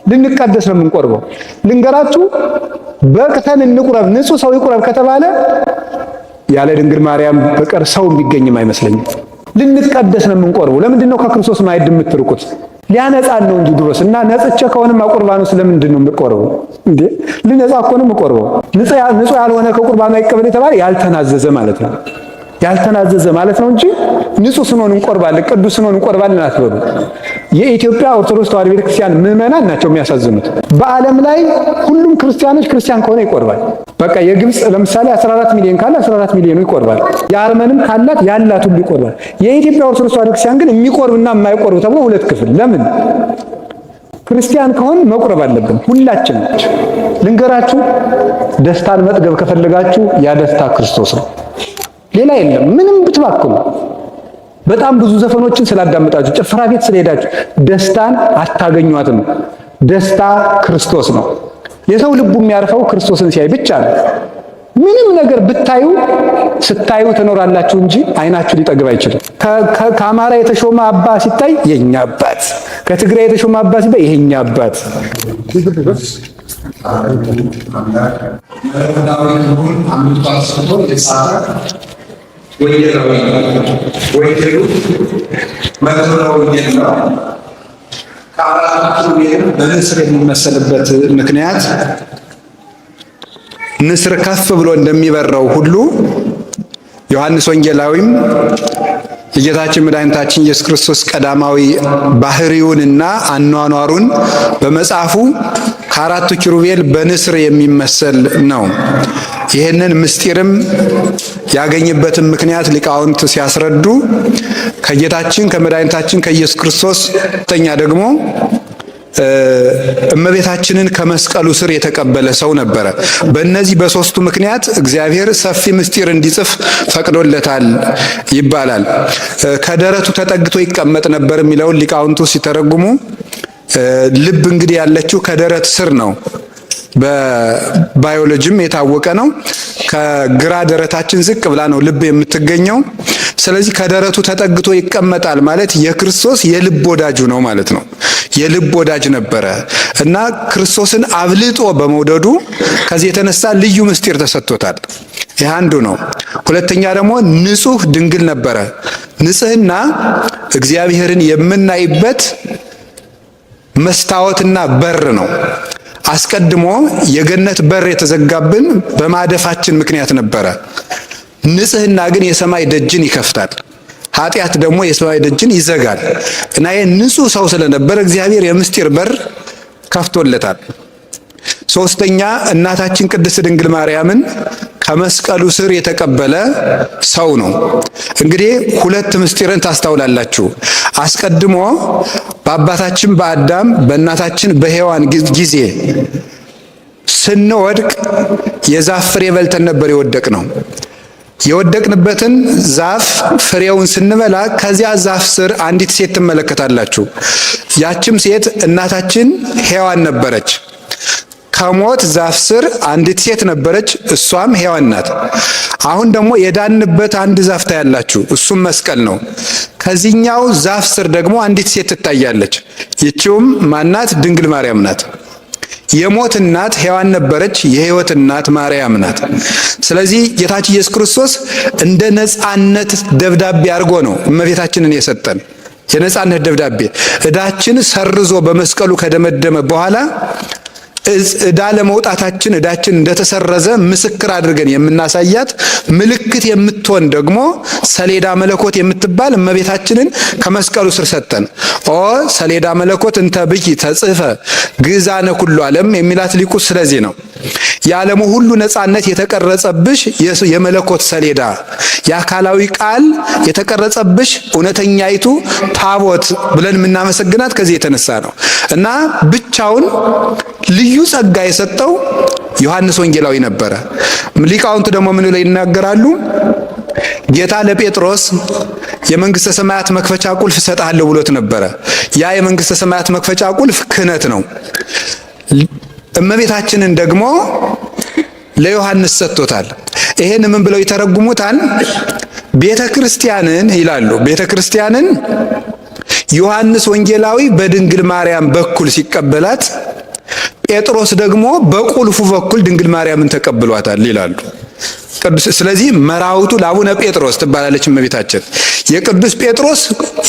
ልንቀደስ ነው የምንቆርበው። ልንገራችሁ በቅተን እንቁረብ ንጹህ ሰው ይቁረብ ከተባለ ያለ ድንግል ማርያም በቀር ሰው የሚገኝም አይመስለኝም። ልንቀደስ ነው የምንቆርበው። ለምንድን ነው ከክርስቶስ ማዕድ የምትርቁት? ሊያነጻን ነው እንጂ ድሮስ እና ነጽቼ ከሆነማ ቁርባኑ ስለምንድን ነው የምቆርበው እንዴ? ልነጻ እኮ ነው የምቆርበው። ንጹህ ያልሆነ ከቁርባኑ አይቀበል የተባለ ያልተናዘዘ ማለት ነው። ያልተናዘዘ ማለት ነው እንጂ ንጹህ ስንሆን እንቆርባለን፣ ቅዱስ ስንሆን እንቆርባለን አትበሉ። የኢትዮጵያ ኦርቶዶክስ ተዋሕዶ ቤተክርስቲያን ምዕመናን ናቸው የሚያሳዝኑት። በዓለም ላይ ሁሉም ክርስቲያኖች ክርስቲያን ከሆነ ይቆርባል። በቃ የግብፅ ለምሳሌ 14 ሚሊዮን ካለ 14 ሚሊዮኑ ይቆርባል። የአርመንም ካላት ያላት ሁሉ ይቆርባል። የኢትዮጵያ ኦርቶዶክስ ተዋሕዶ ቤተክርስቲያን ግን የሚቆርብና የማይቆርብ ተብሎ ሁለት ክፍል። ለምን? ክርስቲያን ከሆን መቁረብ አለብን ሁላችን። ልንገራችሁ ደስታን መጥገብ ከፈለጋችሁ ያ ደስታ ክርስቶስ ነው፣ ሌላ የለም። ምንም ብትባክኑ በጣም ብዙ ዘፈኖችን ስላዳመጣችሁ ጭፈራ ቤት ስለሄዳችሁ ደስታን አታገኟትም። ደስታ ክርስቶስ ነው። የሰው ልቡ የሚያርፈው ክርስቶስን ሲያይ ብቻ ነው። ምንም ነገር ብታዩ ስታዩ ትኖራላችሁ እንጂ አይናችሁ ሊጠግብ አይችልም። ከአማራ የተሾመ አባ ሲታይ የኛ አባት፣ ከትግራይ የተሾመ አባ ሲታይ የኛ አባት በንስር የሚመሰልበት ምክንያት ንስር ከፍ ብሎ እንደሚበረው ሁሉ ዮሐንስ ወንጌላዊም የጌታችን መድኃኒታችን ኢየሱስ ክርስቶስ ቀዳማዊ ባህሪውንና አኗኗሩን በመጽሐፉ ከአራቱ ኪሩቤል በንስር የሚመሰል ነው። ይህንን ምስጢርም ያገኝበትን ምክንያት ሊቃውንት ሲያስረዱ ከጌታችን ከመድኃኒታችን ከኢየሱስ ክርስቶስ ተኛ ደግሞ እመቤታችንን ከመስቀሉ ስር የተቀበለ ሰው ነበረ። በእነዚህ በሶስቱ ምክንያት እግዚአብሔር ሰፊ ምስጢር እንዲጽፍ ፈቅዶለታል ይባላል። ከደረቱ ተጠግቶ ይቀመጥ ነበር የሚለውን ሊቃውንቱ ሲተረጉሙ ልብ እንግዲህ ያለችው ከደረት ስር ነው። በባዮሎጂም የታወቀ ነው። ከግራ ደረታችን ዝቅ ብላ ነው ልብ የምትገኘው። ስለዚህ ከደረቱ ተጠግቶ ይቀመጣል ማለት የክርስቶስ የልብ ወዳጁ ነው ማለት ነው። የልብ ወዳጅ ነበረ እና ክርስቶስን አብልጦ በመውደዱ ከዚህ የተነሳ ልዩ ምስጢር ተሰጥቶታል። ይህ አንዱ ነው። ሁለተኛ ደግሞ ንጹህ ድንግል ነበረ። ንጽህና እግዚአብሔርን የምናይበት መስታወትና በር ነው። አስቀድሞ የገነት በር የተዘጋብን በማደፋችን ምክንያት ነበረ። ንጽህና ግን የሰማይ ደጅን ይከፍታል። ኃጢአት ደግሞ የሰማይ ደጅን ይዘጋል እና ይህ ንጹህ ሰው ስለነበረ እግዚአብሔር የምስጢር በር ከፍቶለታል። ሶስተኛ እናታችን ቅድስት ድንግል ማርያምን ከመስቀሉ ስር የተቀበለ ሰው ነው። እንግዲህ ሁለት ምስጢርን ታስተውላላችሁ። አስቀድሞ በአባታችን በአዳም በእናታችን በሔዋን ጊዜ ስንወድቅ የዛፍ ፍሬ በልተን ነበር የወደቅነው። የወደቅንበትን ዛፍ ፍሬውን ስንበላ ከዚያ ዛፍ ስር አንዲት ሴት ትመለከታላችሁ። ያችም ሴት እናታችን ሔዋን ነበረች። ከሞት ዛፍ ስር አንዲት ሴት ነበረች፣ እሷም ሔዋን ናት። አሁን ደግሞ የዳንበት አንድ ዛፍ ታያላችሁ፣ እሱም መስቀል ነው። ከዚህኛው ዛፍ ስር ደግሞ አንዲት ሴት ትታያለች። ይቺውም ማናት? ድንግል ማርያም ናት። የሞት እናት ሔዋን ነበረች፣ የሕይወት እናት ማርያም ናት። ስለዚህ ጌታችን ኢየሱስ ክርስቶስ እንደ ነጻነት ደብዳቤ አድርጎ ነው እመቤታችንን የሰጠን። የነጻነት ደብዳቤ ዕዳችን ሰርዞ በመስቀሉ ከደመደመ በኋላ ዕዳ ለመውጣታችን ዕዳችን እንደተሰረዘ ምስክር አድርገን የምናሳያት ምልክት የምትሆን ደግሞ ሰሌዳ መለኮት የምትባል እመቤታችንን ከመስቀሉ ስር ሰጠን። ኦ ሰሌዳ መለኮት እንተ ብኪ ተጽፈ ግዛነ ኩሉ ዓለም የሚላት ሊቁ ስለዚህ ነው። የዓለሙ ሁሉ ነጻነት የተቀረጸብሽ የመለኮት ሰሌዳ፣ የአካላዊ ቃል የተቀረጸብሽ እውነተኛይቱ ታቦት ብለን የምናመሰግናት ከዚህ የተነሳ ነው እና ብቻውን ልዩ ጸጋ የሰጠው ዮሐንስ ወንጌላዊ ነበረ። ሊቃውንቱ ደግሞ ምን ላይ ይናገራሉ? ጌታ ለጴጥሮስ የመንግስተ ሰማያት መክፈቻ ቁልፍ እሰጥሃለሁ ብሎት ነበረ። ያ የመንግስተ ሰማያት መክፈቻ ቁልፍ ክህነት ነው። እመቤታችንን ደግሞ ለዮሐንስ ሰጥቶታል። ይሄን ምን ብለው ይተረጉሙታል? ቤተ ክርስቲያንን ይላሉ። ቤተ ክርስቲያንን ዮሐንስ ወንጌላዊ በድንግል ማርያም በኩል ሲቀበላት ጴጥሮስ ደግሞ በቁልፉ በኩል ድንግል ማርያምን ተቀብሏታል ይላሉ። ስለዚህ መራውቱ ለአቡነ ጴጥሮስ ትባላለች እመቤታችን። የቅዱስ ጴጥሮስ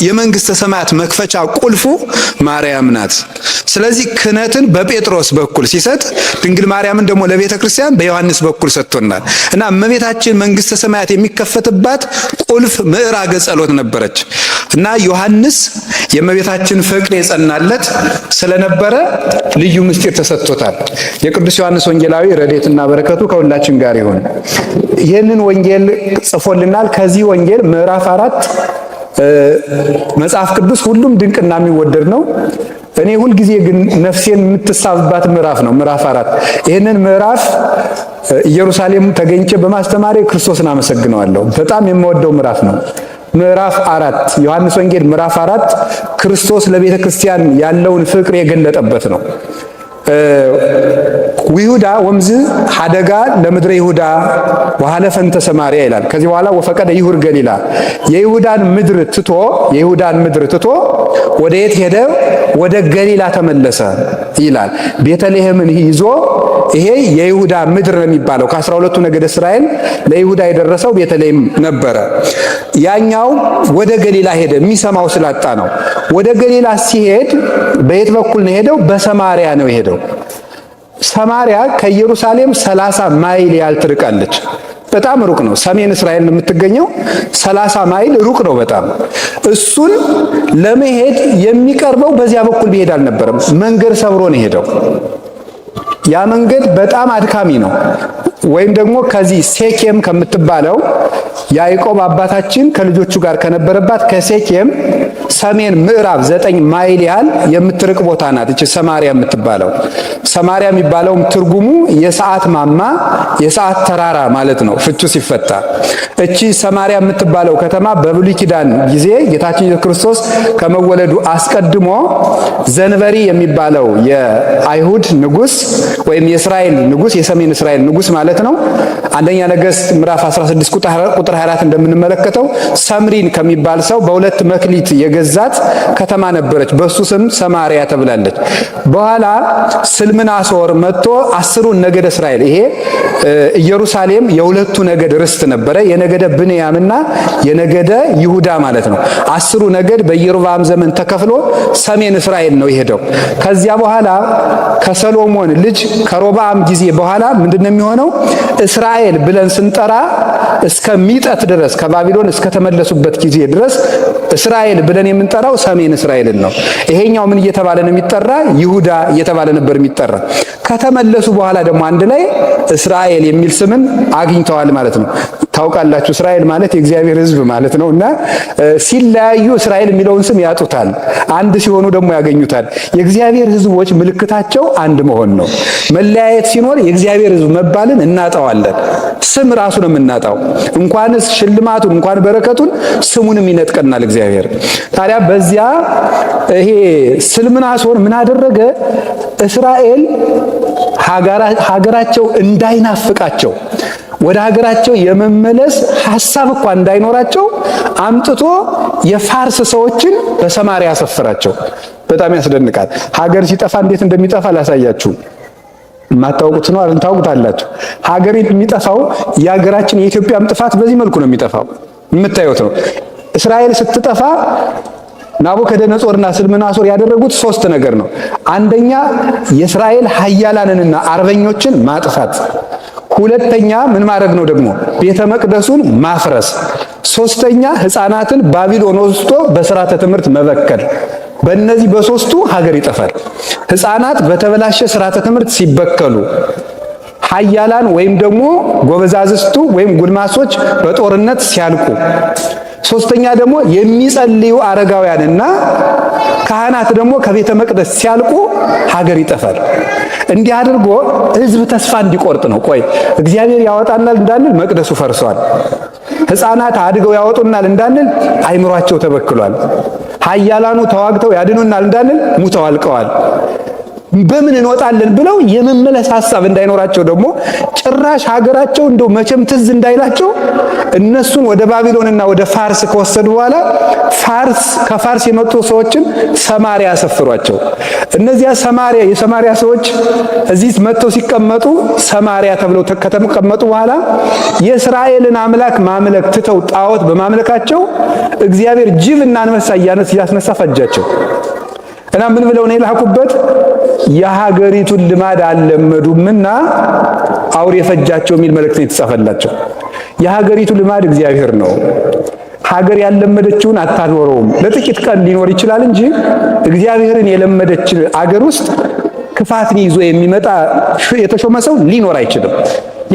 የመንግስተ ሰማያት መክፈቻ ቁልፉ ማርያም ናት። ስለዚህ ክህነትን በጴጥሮስ በኩል ሲሰጥ ድንግል ማርያምን ደግሞ ለቤተ ክርስቲያን በዮሐንስ በኩል ሰጥቶናል እና እመቤታችን መንግስተ ሰማያት የሚከፈትባት ቁልፍ ምዕራገ ጸሎት ነበረች እና ዮሐንስ የእመቤታችን ፍቅር የጸናለት ስለነበረ ልዩ ምስጢር ተሰጥቶታል። የቅዱስ ዮሐንስ ወንጌላዊ ረድኤትና በረከቱ ከሁላችን ጋር ይሁን። ይህንን ወንጌል ጽፎልናል። ከዚህ ወንጌል ምዕራፍ 4 መጽሐፍ ቅዱስ ሁሉም ድንቅና የሚወደድ ነው። እኔ ሁልጊዜ ግን ነፍሴን የምትሳብባት ምዕራፍ ነው ምዕራፍ 4። ይህንን ምዕራፍ ኢየሩሳሌም ተገኝቼ በማስተማሬ ክርስቶስን አመሰግነዋለሁ። በጣም የምወደው ምዕራፍ ነው። ምዕራፍ 4 ዮሐንስ ወንጌል ምዕራፍ 4 ክርስቶስ ለቤተ ክርስቲያን ያለውን ፍቅር የገለጠበት ነው። ይሁዳ ወምዝ ሀደጋ ለምድረ ይሁዳ ወሐለፈንተ ሰማርያ ይላል። ከዚህ በኋላ ወፈቀደ ይሁር ገሊላ የይሁዳን ምድር ትቶ ወደ የት ሄደ? ወደ ገሊላ ተመለሰ ይላል። ቤተልሔምን ይዞ ይሄ የይሁዳ ምድር ነው የሚባለው። ከ12ቱ ነገደ እስራኤል ለይሁዳ የደረሰው ቤተልሔም ነበረ። ያኛው ወደ ገሊላ ሄደ፣ የሚሰማው ስላጣ ነው። ወደ ገሊላ ሲሄድ በየት በኩል ነው ሄደው? በሰማርያ ነው ሄደው። ሰማርያ ከኢየሩሳሌም 30 ማይል ያህል ትርቃለች። በጣም ሩቅ ነው። ሰሜን እስራኤል ነው የምትገኘው። 30 ማይል ሩቅ ነው በጣም። እሱን ለመሄድ የሚቀርበው በዚያ በኩል ቢሄድ አልነበረም። መንገድ ሰብሮ ነው ሄደው። ያ መንገድ በጣም አድካሚ ነው። ወይም ደግሞ ከዚህ ሴኬም ከምትባለው ያዕቆብ አባታችን ከልጆቹ ጋር ከነበረባት ከሴኬም ሰሜን ምዕራብ 9 ማይል ያህል የምትርቅ ቦታ ናት እቺ ሰማርያ የምትባለው። ሰማርያ የሚባለውም ትርጉሙ የሰዓት ማማ፣ የሰዓት ተራራ ማለት ነው ፍቹ ሲፈታ። እቺ ሰማርያ የምትባለው ከተማ በብሉይ ኪዳን ጊዜ ጌታችን ኢየሱስ ክርስቶስ ከመወለዱ አስቀድሞ ዘንበሪ የሚባለው የአይሁድ ንጉስ ወይም የእስራኤል ንጉስ፣ የሰሜን እስራኤል ንጉስ ማለት ነው። አንደኛ ነገሥት ምዕራፍ 16 ቁጥር 24 እንደምንመለከተው ሰምሪን ከሚባል ሰው በ2 መክሊት የገዛት ከተማ ነበረች። በሱ ስም ሰማርያ ተብላለች። በኋላ ስልምናሶር መጥቶ 10ሩን ነገደ እስራኤል፣ ይሄ ኢየሩሳሌም የሁለቱ ነገድ ርስት ነበረ፣ የነገደ ብንያምና የነገደ ይሁዳ ማለት ነው። 10ሩ ነገድ በኢዮርብዓም ዘመን ተከፍሎ ሰሜን እስራኤል ነው የሄደው። ከዚያ በኋላ ከሰሎሞን ልጅ ከሮብዓም ጊዜ በኋላ ምንድነው የሚሆነው? እስራኤል ብለን ስንጠራ እስከሚጠት ድረስ ከባቢሎን እስከተመለሱበት ጊዜ ድረስ እስራኤል ብለን የምንጠራው ሰሜን እስራኤልን ነው። ይሄኛው ምን እየተባለ ነው የሚጠራ? ይሁዳ እየተባለ ነበር የሚጠራ። ከተመለሱ በኋላ ደግሞ አንድ ላይ እስራኤል የሚል ስምን አግኝተዋል ማለት ነው። ታውቃላችሁ እስራኤል ማለት የእግዚአብሔር ሕዝብ ማለት ነውና ሲለያዩ እስራኤል የሚለውን ስም ያጡታል፣ አንድ ሲሆኑ ደግሞ ያገኙታል። የእግዚአብሔር ሕዝቦች ምልክታቸው አንድ መሆን ነው። መለያየት ሲኖር የእግዚአብሔር ሕዝብ መባልን እናጣዋለን። ስም ራሱ ነው የምናጣው። እንኳንስ ሽልማቱን እንኳን በረከቱን ስሙንም ይነጥቀናል እግዚአብሔር። ታዲያ በዚያ ይሄ ስልምናሶር ምን አደረገ? እስራኤል ሀገራቸው እንዳይናፍቃቸው ወደ ሀገራቸው የመመለስ ሐሳብ እንኳን እንዳይኖራቸው አምጥቶ የፋርስ ሰዎችን በሰማርያ ያሰፈራቸው። በጣም ያስደንቃል። ሀገር ሲጠፋ እንዴት እንደሚጠፋ ላሳያችሁ። የማታውቁት ነው አይደል? ታውቁታላችሁ። ሀገር የሚጠፋው የሀገራችን የኢትዮጵያም ጥፋት በዚህ መልኩ ነው የሚጠፋው። የምታዩት ነው። እስራኤል ስትጠፋ ናቡከደነጾርና ስልምናሶር ያደረጉት 3 ነገር ነው። አንደኛ የእስራኤል ኃያላንንና አርበኞችን ማጥፋት። ሁለተኛ ምን ማድረግ ነው ደግሞ? ቤተ መቅደሱን ማፍረስ። ሶስተኛ ሕፃናትን ባቢሎን ወስዶ በስርዓተ ትምህርት መበከል። በእነዚህ በሶስቱ ሀገር ይጠፋል። ሕፃናት በተበላሸ ስርዓተ ትምህርት ሲበከሉ፣ ኃያላን ወይም ደግሞ ጎበዛዝቱ ወይም ጉልማሶች በጦርነት ሲያልቁ፣ ሶስተኛ ደግሞ የሚጸልዩ አረጋውያንና ካህናት ደግሞ ከቤተ መቅደስ ሲያልቁ ሀገር ይጠፋል። እንዲህ አድርጎ ሕዝብ ተስፋ እንዲቆርጥ ነው። ቆይ እግዚአብሔር ያወጣናል እንዳንል መቅደሱ ፈርሷል። ሕፃናት አድገው ያወጡናል እንዳንል አይምሯቸው ተበክሏል። ኃያላኑ ተዋግተው ያድኑናል እንዳንል ሙተው አልቀዋል። በምን እንወጣለን ብለው የመመለስ ሐሳብ እንዳይኖራቸው ደግሞ ጭራሽ ሀገራቸው እንደው መቼም ትዝ እንዳይላቸው እነሱን ወደ ባቢሎንና ወደ ፋርስ ከወሰዱ በኋላ ከፋርስ የመጡ ሰዎችን ሰማሪያ አሰፍሯቸው። እነዚያ የሰማሪያ ሰዎች እዚህ መጥተው ሲቀመጡ ሰማሪያ ተብለው ከተቀመጡ በኋላ የእስራኤልን አምላክ ማምለክ ትተው ጣዖት በማምለካቸው እግዚአብሔር ጅብና አንበሳ እያስነሳ ፈጃቸው። እና ምን ብለው ነው የላኩበት? የሀገሪቱን ልማድ አልለመዱምና አውሬ ፈጃቸው የሚል መልእክት ነው የተጻፈላቸው። የሀገሪቱ ልማድ እግዚአብሔር ነው። ሀገር ያልለመደችውን አታኖረውም። ለጥቂት ቀን ሊኖር ይችላል እንጂ እግዚአብሔርን የለመደች አገር ውስጥ ክፋትን ይዞ የሚመጣ የተሾመ ሰው ሊኖር አይችልም።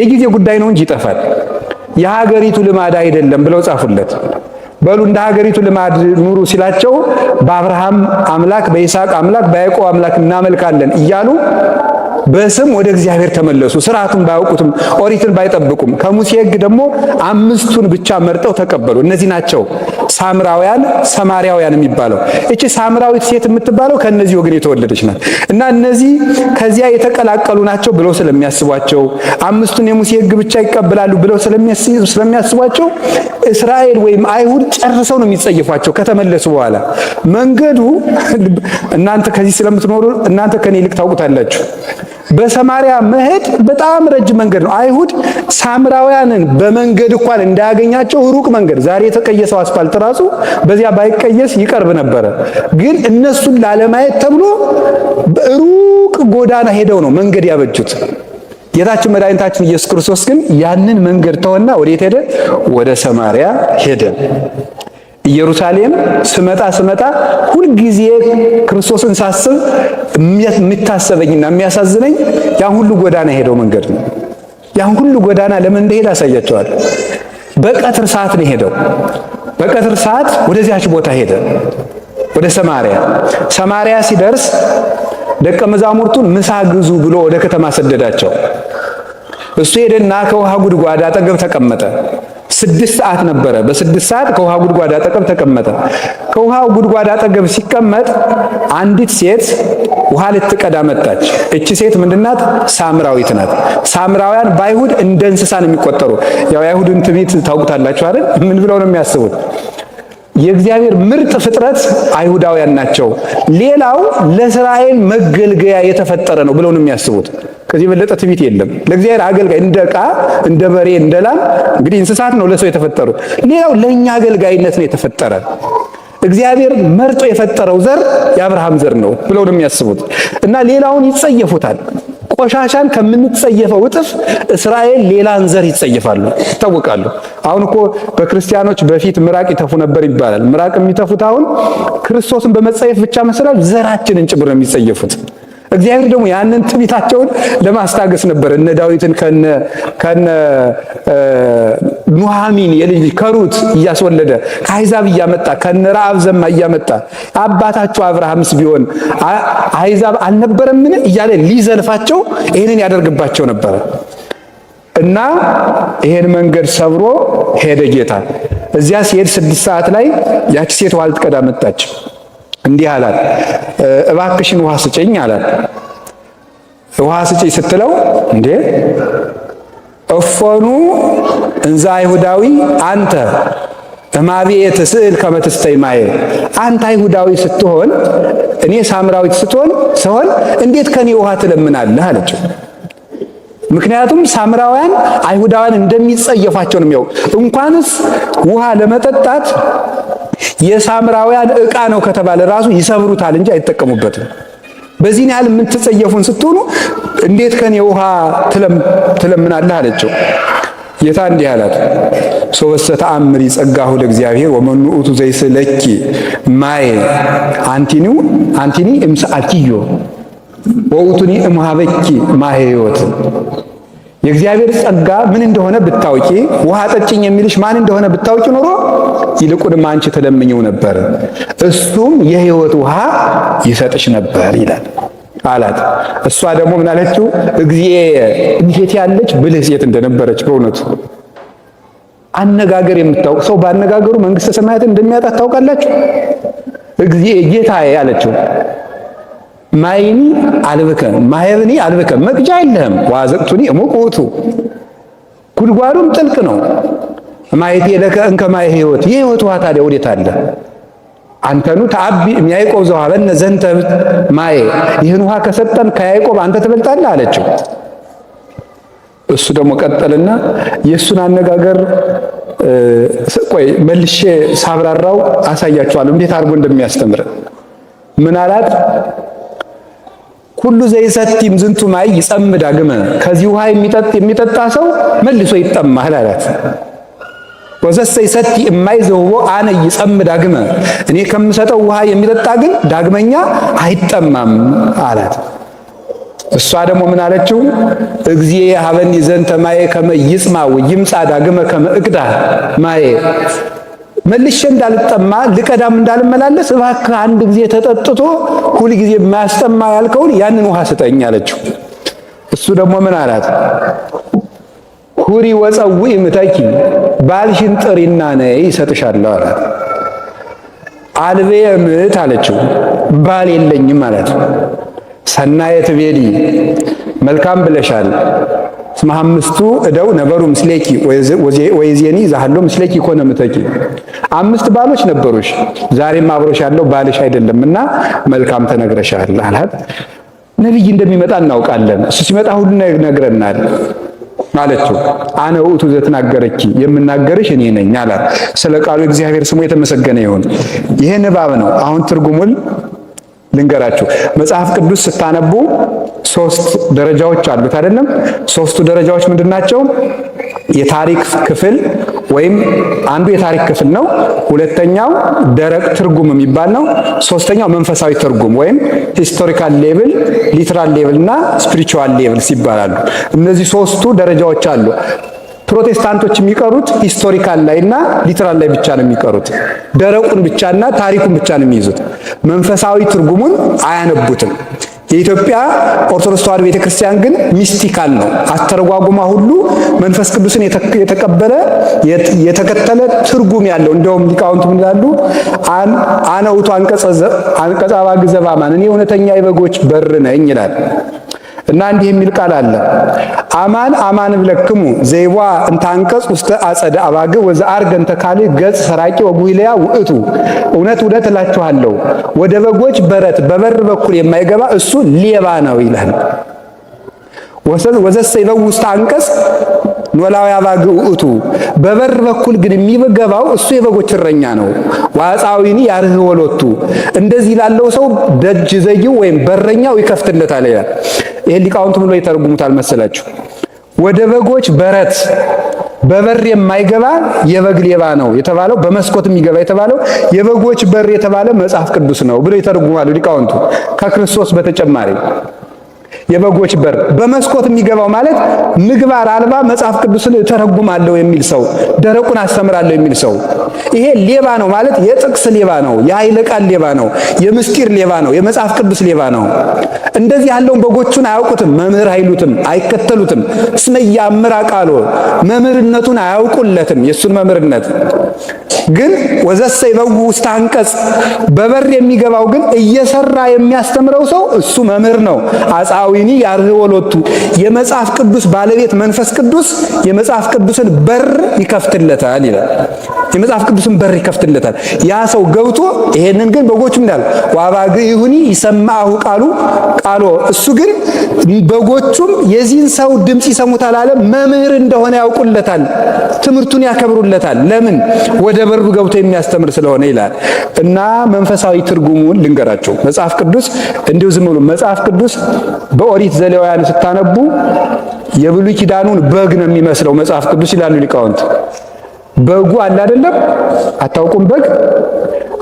የጊዜ ጉዳይ ነው እንጂ ይጠፋል። የሀገሪቱ ልማድ አይደለም ብለው ጻፉለት። በሉ እንደ ሀገሪቱ ልማድ ኑሩ ሲላቸው በአብርሃም አምላክ፣ በይስሐቅ አምላክ፣ በያዕቆብ አምላክ እናመልካለን እያሉ በስም ወደ እግዚአብሔር ተመለሱ። ስርዓቱን ባያውቁትም ኦሪትን ባይጠብቁም ከሙሴ ሕግ ደግሞ 5ቱን ብቻ መርጠው ተቀበሉ። እነዚህ ናቸው ሳምራውያን፣ ሰማርያውያን የሚባለው። እቺ ሳምራዊት ሴት የምትባለው ከነዚህ ወገን የተወለደች ናት። እና እነዚህ ከዚያ የተቀላቀሉ ናቸው ብለው ስለሚያስቧቸው 5ቱን የሙሴ ሕግ ብቻ ይቀበላሉ ብለው ስለሚያስቧቸው እስራኤል ወይም አይሁድ ጨርሰው ነው የሚጸየፏቸው ከተመለሱ በኋላ። መንገዱ እናንተ ከዚህ ስለምትኖሩ እናንተ ከኔ ይልቅ ታውቁታላችሁ። በሰማሪያ መሄድ በጣም ረጅም መንገድ ነው። አይሁድ ሳምራውያንን በመንገድ እንኳን እንዳያገኛቸው ሩቅ መንገድ፣ ዛሬ የተቀየሰው አስፋልት ራሱ በዚያ ባይቀየስ ይቀርብ ነበረ። ግን እነሱን ላለማየት ተብሎ ሩቅ ጎዳና ሄደው ነው መንገድ ያበጁት። ጌታችን መድኃኒታችን ኢየሱስ ክርስቶስ ግን ያንን መንገድ ተወና ወዴት ሄደ? ወደ ሰማሪያ ሄደ። ኢየሩሳሌም ስመጣ ሁልጊዜ ክርስቶስን ሳስብ የሚታሰበኝና የሚያሳዝነኝ ያን ሁሉ ጎዳና ሄደው መንገድ ነው። ያን ሁሉ ጎዳና ለምን እንደሄደ አሳያቸዋል። በቀትር ሰዓት ነው ሄደው። በቀትር ሰዓት ወደዚያች ቦታ ሄደ፣ ወደ ሰማሪያ ሲደርስ ደቀ መዛሙርቱን ምሳ ግዙ ብሎ ወደ ከተማ ሰደዳቸው። እሱ ሄደና ከውሃ ጉድጓድ አጠገብ ተቀመጠ። 6 ሰዓት ነበረ። በ6 ሰዓት ከውሃ ጉድጓድ አጠገብ ተቀመጠ። ከውሃው ጉድጓድ አጠገብ ሲቀመጥ አንዲት ሴት ውሃ ልትቀዳ መጣች። እቺ ሴት ምንድናት? ሳምራዊት ናት። ሳምራውያን በአይሁድ እንደ እንስሳ ነው የሚቆጠሩ። ያው የአይሁድን ትዕቢት ታውቁታላችሁ አይደል? ምን ብለው ነው የሚያስቡት? የእግዚአብሔር ምርጥ ፍጥረት አይሁዳውያን ናቸው፣ ሌላው ለእስራኤል መገልገያ የተፈጠረ ነው ብለው ነው የሚያስቡት። ከዚህ የበለጠ ትዕቢት የለም። ለእግዚአብሔር አገልጋይ እንደ ዕቃ፣ እንደ በሬ፣ እንደ ላም እንግዲህ እንስሳት ነው ለሰው የተፈጠሩት። ሌላው ለእኛ አገልጋይነት ነው የተፈጠረ። እግዚአብሔር መርጦ የፈጠረው ዘር የአብርሃም ዘር ነው ብለው ነው የሚያስቡት እና ሌላውን ይጸየፉታል። ቆሻሻን ከምንጸየፈው እጥፍ እስራኤል ሌላን ዘር ይጸየፋሉ፣ ይታወቃሉ። አሁን እኮ በክርስቲያኖች በፊት ምራቅ ይተፉ ነበር ይባላል። ምራቅ የሚተፉት አሁን ክርስቶስን በመጸየፍ ብቻ መሰላል ዘራችንን ጭምር ነው የሚጸየፉት። እግዚአብሔር ደግሞ ያንን ትዕቢታቸውን ለማስታገስ ነበር እነ ዳዊትን ከነ ኑሃሚን የልጅ ከሩት እያስወለደ ከአሕዛብ እያመጣ ከነ ረአብ ዘማ እያመጣ አባታቸው አብርሃምስ ቢሆን አሕዛብ አልነበረምን እያለ ሊዘልፋቸው ይህንን ያደርግባቸው ነበር። እና ይሄን መንገድ ሰብሮ ሄደ ጌታ። እዚያ ሲሄድ 6 ሰዓት ላይ ያቺ ሴት ውሃ ልትቀዳ መጣች። እንዲህ አላት፣ እባክሽን ውሃ ስጭኝ አላት። ውሃ ስጭኝ ስትለው እንዴ እፎኑ እንዛ አይሁዳዊ አንተ እማቤት ስዕል ከመትስተይ ማየ፣ አንተ አይሁዳዊ ስትሆን እኔ ሳምራዊት ስሆን እንዴት ከኔ ውሃ ትለምናለህ አለችው። ምክንያቱም ሳምራውያን አይሁዳውያን እንደሚጸየፋቸው ነው የሚያውቁ። እንኳንስ ውሃ ለመጠጣት የሳምራውያን ዕቃ ነው ከተባለ ራሱ ይሰብሩታል እንጂ አይጠቀሙበትም። በዚህ ያህል የምትጸየፉን ስትሆኑ እንዴት ከኔ ውሃ ትለምናለህ አለችው። ጌታ እንዲህ አላት፣ ሶበሰ ተአምሪ ጸጋሁ ለእግዚአብሔር ወመኑ ውእቱ ዘይስለኪ ማየ አንቲኒ እምሰአልኪዮ ወውቱኒ እምሃበኪ ማየ ሕይወት። የእግዚአብሔር ጸጋ ምን እንደሆነ ብታውቂ፣ ውሃ ጠጭኝ የሚልሽ ማን እንደሆነ ብታውቂ ኖሮ ይልቁንም አንቺ ተለምኝው ነበር፣ እሱም የሕይወት ውሃ ይሰጥሽ ነበር ይላል አላት። እሷ ደግሞ ምን አለችው? እግዚእ እንዴት ያለች ብልህ ሴት እንደነበረች በእውነቱ አነጋገር የምታውቅ ሰው ባነጋገሩ መንግስተ ሰማያትን እንደሚያጣት ታውቃላችሁ። እግዚእ ጌታዬ አለችው። ማይኒ አልብከ ማየብኒ አልብከ መቅጃ የለህም። ዋዘቅቱኒ እሙቁቱ ጉድጓዱም ጥልቅ ነው። ማየት የለከ እንከ ማየ ሕይወት የሕይወት ውሃ ታዲያ ወዴት አለ? አንተኑ ተአቢ ያዕቆብ ዘወሀበነ ዘንተ ማየ ይህን ውሃ ከሰጠን ከያዕቆብ አንተ ትበልጣለህ አለችው። እሱ ደግሞ ቀጠልና የእሱን አነጋገር ቆይ መልሼ ሳብራራው አሳያችኋለሁ እንዴት አድርጎ እንደሚያስተምር። ምን አላት? ሁሉ ዘይሰቲም ዝንቱ ማይ ይጸም ዳግመ ከዚህ ውሃ የሚጠጣ ሰው መልሶ ይጠማል አላት። ወዘሰ ይሰቲ እማይ ዘውቦ አነ ይጸም ዳግመ እኔ ከምሰጠው ውሃ የሚጠጣ ግን ዳግመኛ አይጠማም አላት። እሷ ደግሞ ምን አለችው? እግዚእ ሀበኒ ዘንተ ማየ ከመ ይጽማ ወይምጻ ዳግመ ከመ እቅዳ ማየ መልሼ እንዳልጠማ ልቀዳም እንዳልመላለስ እባክህ አንድ ጊዜ ተጠጥቶ ሁል ጊዜ የማያስጠማ ያልከውን ያንን ውሃ ስጠኝ አለችው። እሱ ደግሞ ምን አላት? ሁሪ ወፀውኢ ምተኪ ባልሽን ጥሪና ነይ ይሰጥሻለሁ አላት። አልቤየ ምት አለችው። ባል የለኝም አላት። ሰናየ ትቤሊ መልካም ብለሻል። እስመ አምስቱ እደው ነበሩ ምስሌኪ ወይዜኒ ዛሃሎ ምስሌኪ ኮነ ምተኪ 5 ባሎች ነበሩሽ፣ ዛሬም አብሮሽ ያለው ባልሽ አይደለምና መልካም ተነግረሻል አላት። ነብይ እንደሚመጣ እናውቃለን፣ እሱ ሲመጣ ሁሉ ነግረናል አለችው። አነ ውእቱ ዘትናገረኪ የምናገርሽ እኔ ነኝ አላት። ስለ ቃሉ እግዚአብሔር ስሙ የተመሰገነ ይሁን። ይሄ ንባብ ነው። አሁን ትርጉሙን ልንገራችሁ። መጽሐፍ ቅዱስ ስታነቡ 3 ደረጃዎች አሉት አይደለም? 3ቱ ደረጃዎች ምንድናቸው? የታሪክ ክፍል ወይም አንዱ የታሪክ ክፍል ነው። ሁለተኛው ደረቅ ትርጉም የሚባል ነው። ሶስተኛው መንፈሳዊ ትርጉም ወይም ሂስቶሪካል ሌቭል፣ ሊትራል ሌቭል እና ስፒሪቹዋል ሌቭልስ ይባላሉ። እነዚህ 3ቱ ደረጃዎች አሉ። ፕሮቴስታንቶች የሚቀሩት ሂስቶሪካል ላይና ሊትራል ላይ ብቻ ነው የሚቀሩት። ደረቁን ብቻና ታሪኩን ብቻ ነው የሚይዙት። መንፈሳዊ ትርጉሙን አያነቡትም። የኢትዮጵያ ኦርቶዶክስ ተዋሕዶ ቤተክርስቲያን ግን ሚስቲካል ነው። አስተረጓጉማ ሁሉ መንፈስ ቅዱስን የተቀበለ የተከተለ ትርጉም ያለው። እንደውም ሊቃውንቱ ምን ይላሉ? አነ ውእቱ አንቀጸ አባግ ዘበአማን እኔ እውነተኛ የበጎች በር ነኝ ይላል። እና እንዲህ የሚል ቃል አለ። አማን አማን ብለክሙ ዘይዋ እንተ አንቀጽ ውስተ አጸደ አባግ ወዘአርገ እንተ ካልእ ገጽ ሰራቂ ወጉይለያ ውእቱ እውነት እውነት እላችኋለሁ ወደ በጎች በረት በበር በኩል የማይገባ እሱ ሌባ ነው ይላል። ወዘሰ ይበው ውስተ አንቀጽ ኖላዊ አባግ ውእቱ በበር በኩል ግን የሚገባው እሱ የበጎች እረኛ ነው። ዋጻዊኒ ያርህ ወሎቱ እንደዚህ ላለው ሰው ደጅ ዘጊው ወይም በረኛው ይከፍትለታል ይላል። ይሄ ሊቃውንቱ ብሎ ይተረጉሙታል መሰላችሁ። ወደ በጎች በረት በበር የማይገባ የበግ ሌባ ነው የተባለው፣ በመስኮት የሚገባ የተባለው የበጎች በር የተባለ መጽሐፍ ቅዱስ ነው ብሎ ይተረጉማሉ ሊቃውንቱ። ከክርስቶስ በተጨማሪ የበጎች በር በመስኮት የሚገባው ማለት ምግባር አልባ መጽሐፍ ቅዱስን ተረጉማለሁ የሚል ሰው፣ ደረቁን አስተምራለሁ የሚል ሰው ይሄ ሌባ ነው ማለት የጥቅስ ሌባ ነው፣ የኃይለ ቃል ሌባ ነው፣ የምስጢር ሌባ ነው፣ የመጽሐፍ ቅዱስ ሌባ ነው። እንደዚህ ያለውን በጎቹን አያውቁትም፣ መምህር አይሉትም፣ አይከተሉትም። እስመ ያምራ ቃሎ መምህርነቱን አያውቁለትም፣ የእሱን መምህርነት ግን ወዘሰ ይበው ውስተ አንቀጽ በበር የሚገባው ግን እየሰራ የሚያስተምረው ሰው እሱ መምህር ነው። አጻዊኒ ያርህ ወሎቱ የመጽሐፍ ቅዱስ ባለቤት መንፈስ ቅዱስ የመጽሐፍ ቅዱስን በር ይከፍትለታል ይላል። የመጽሐፍ ቅዱስን በር ይከፍትለታል። ያ ሰው ገብቶ ይሄንን ግን በጎቹ እንዳል ዋባግ ይሁኒ ይሰማሁ ቃሎ እሱ ግን በጎቹም የዚህን ሰው ድምጽ ይሰሙታል አለ። መምህር እንደሆነ ያውቁለታል፣ ትምህርቱን ያከብሩለታል። ለምን? ወደ በሩ ገብቶ የሚያስተምር ስለሆነ ይላል። እና መንፈሳዊ ትርጉሙን ልንገራቸው። መጽሐፍ ቅዱስ እንዲሁ ዝም ብሎ መጽሐፍ ቅዱስ በኦሪት ዘሌዋውያን ስታነቡ የብሉይ ኪዳኑን በግ ነው የሚመስለው መጽሐፍ ቅዱስ ይላሉ ሊቃውንት። በጉ አለ አይደለም? አታውቁም? በግ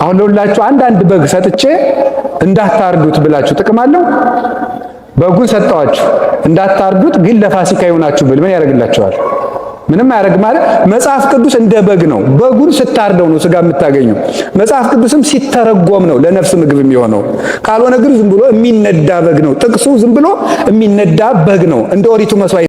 አሁን ለሁላችሁ አንድ በግ ሰጥቼ እንዳታርዱት ብላችሁ ጥቅም አለው? በጉን ሰጠዋችሁ እንዳታርዱት፣ ግን ለፋሲካ ይሆናችሁ ብል ምን ያደርግላችኋል? ምንም አያደርግ ማለት። መጽሐፍ ቅዱስ እንደ በግ ነው። በጉን ስታርደው ነው ስጋ የምታገኘው። መጽሐፍ ቅዱስም ሲተረጎም ነው ለነፍስ ምግብ የሚሆነው። ካልሆነ ግን ዝም ብሎ የሚነዳ በግ ነው። ጥቅሱ ዝም ብሎ የሚነዳ በግ ነው። እንደ ኦሪቱ መስዋዕት